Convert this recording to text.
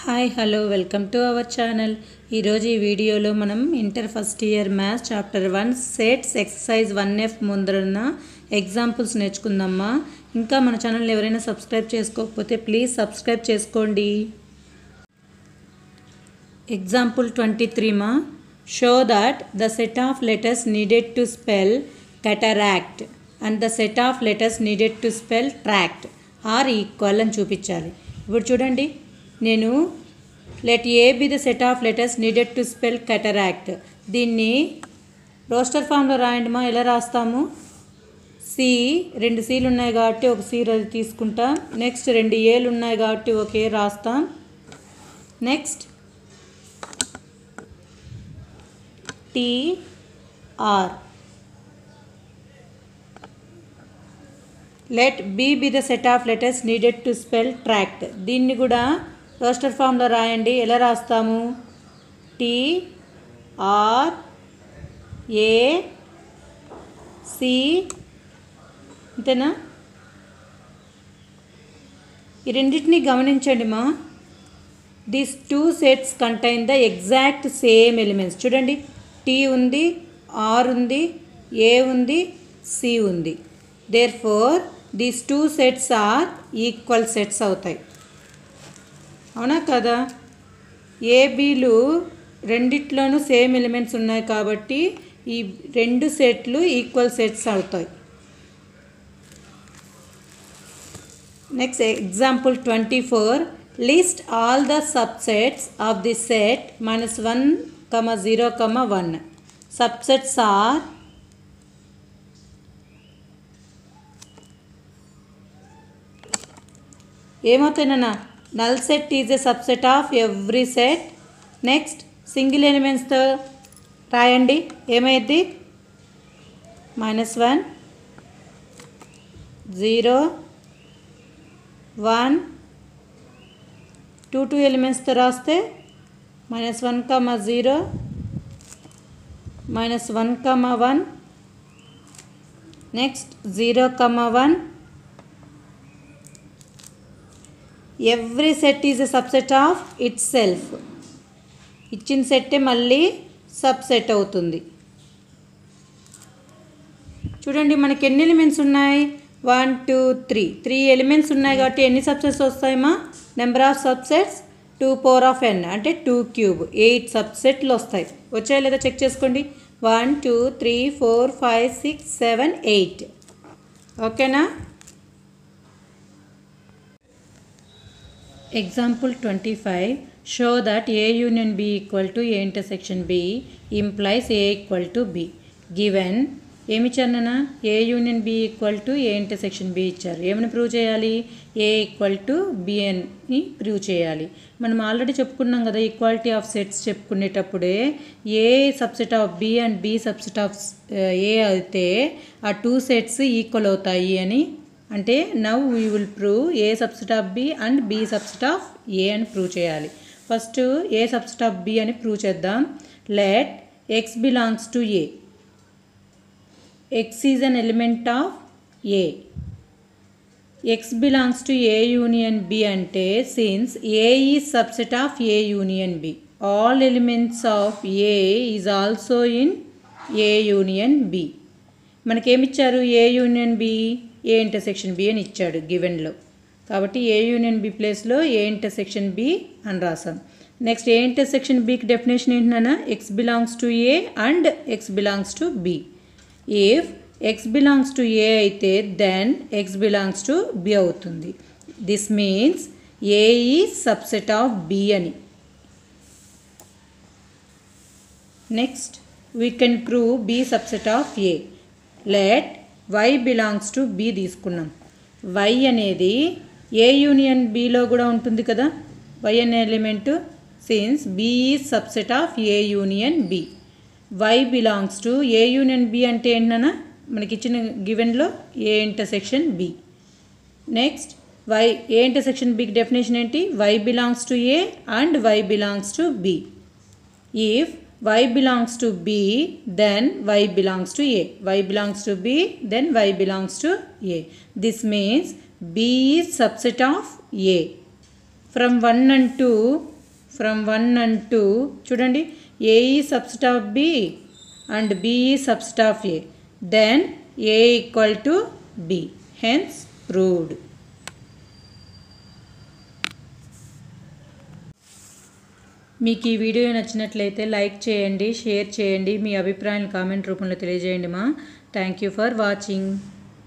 Hi hello welcome to our channel. ఈరోజు ఈ వీడియోలో మనం inter first year maths chapter 1 sets exercise 1F ముందరున్న ఎగ్జాంపుల్స్ నేర్చుకుందామా. ఇంకా మన ఛానల్ ఎవరైనా సబ్స్క్రైబ్ చేసుకోకపోతే ప్లీజ్ సబ్స్క్రైబ్ చేసుకోండి. ఎగ్జాంపుల్ 23 మా show that the set of letters needed to spell cataract and the set of letters needed to spell tract are equal అని చూపించాలి. ఇప్పుడు చూడండి, నేను let A be the set of letters needed to spell cataract. దీన్ని roster ఫామ్లో రాయండిమా. ఎలా రాస్తాము? సి, 2 సీలు ఉన్నాయి కాబట్టి ఒక సి తీసుకుంటాం. నెక్స్ట్ 2 ఏలు ఉన్నాయి కాబట్టి ఒక ఏ రాస్తాం. Next T R. Let B be the set of letters needed to spell tract. దీన్ని కూడా రోస్టర్ ఫామ్లో రాయండి. ఎలా రాస్తాము? టి ఆర్ ఏ సి, అంతేనా? ఈ రెండింటిని గమనించండి మా. These 2 sets contain the exact same elements. చూడండి, టీ ఉంది, ఆర్ ఉంది, ఏ ఉంది, సి ఉంది. Therefore these 2 sets are equal sets అవుతాయి. అవునా కదా? ఏబీలు రెండిట్లోనూ సేమ్ ఎలిమెంట్స్ ఉన్నాయి కాబట్టి ఈ 2 సెట్లు ఈక్వల్ సెట్స్ అవుతాయి. Next example 24. List all the subsets of the set -1, 0, 1. Subsets are ఏమవుతాయినా? Null set is a subset of every set. Next single ఎలిమెంట్స్తో రాయండి. ఏమైంది? -1, 0, 1. 2 ఎలిమెంట్స్తో రాస్తే -1, 0, -1, 1. Next 0, 1. Every set is a subset of it self. ఇచ్చిన సెట్టే మళ్ళీ subset అవుతుంది. చూడండి, మనకి ఎన్ని ఎలిమెంట్స్ ఉన్నాయి? 1, 2, 3 ఎలిమెంట్స్ ఉన్నాయి కాబట్టి ఎన్ని సబ్సెట్స్ వస్తాయమ్మా? Number of subsets 2 power of n అంటే 2 cube. 8 సబ్సెట్లు వస్తాయి. వచ్చాయా లేదా చెక్ చేసుకోండి. 1, 2, 3, 4, 5, 6, 7, 8. ఓకేనా? Example 25. Show that A union B equal to A intersection B implies A equal to B. Given ఏమి ఇచ్చారన్నా? A union B equal to A intersection B ఇచ్చారు. ఏమని prove చేయాలి? A equal to B అని prove చేయాలి. మనం already చెప్పుకున్నాం కదా, equality of sets చెప్పుకునేటప్పుడే A subset of B and B subset of A అయితే ఆ 2 సెట్స్ ఈక్వల్ అవుతాయి అని. అంటే now we will prove A subset of B and B subset of A అని ప్రూవ్ చేయాలి. First A subset of B అని ప్రూవ్ చేద్దాం. Let x belongs to A. X is an element of A. X belongs to A union B అంటే since A is subset of A union B, all elements of A is also in A union B. మనకేమిచ్చారు? A union B, A intersection B అని ఇచ్చాడు గివెన్లో. కాబట్టి ఏ union B ప్లేస్లో ఏ intersection B అని రాసాం. Next A intersection బికి definition ఏంటన్నా? X belongs to A and x belongs to B. If x belongs to A అయితే then x belongs to B అవుతుంది. This means A is subset of B అని. Next we can prove B subset of A. Let y belongs to B తీసుకున్నాం. y అనేది A union below కూడా ఉంటుంది కదా, y అనే element. Since B is subset of A union B. y belongs to A union B అంటే ఏంటన్నా? మనకి ఇచ్చిన గివెన్లో A intersection B. Next A intersection బికి డెఫినేషన్ ఏంటి? y belongs to A and y belongs to B. If y belongs to B, then y belongs to A. y belongs to B, then y belongs to A. This means B is subset of A. From 1 and 2, from 1 and 2 చూడండి A is subset of B and B is subset of A, then A equal to B, hence proved. మీకు ఈ video నచ్చినట్లయితే like చేయండి, share చేయండి, మీ అభిప్రాయాలను comment రూపంలో తెలియజేయండి మా. Thank you for watching.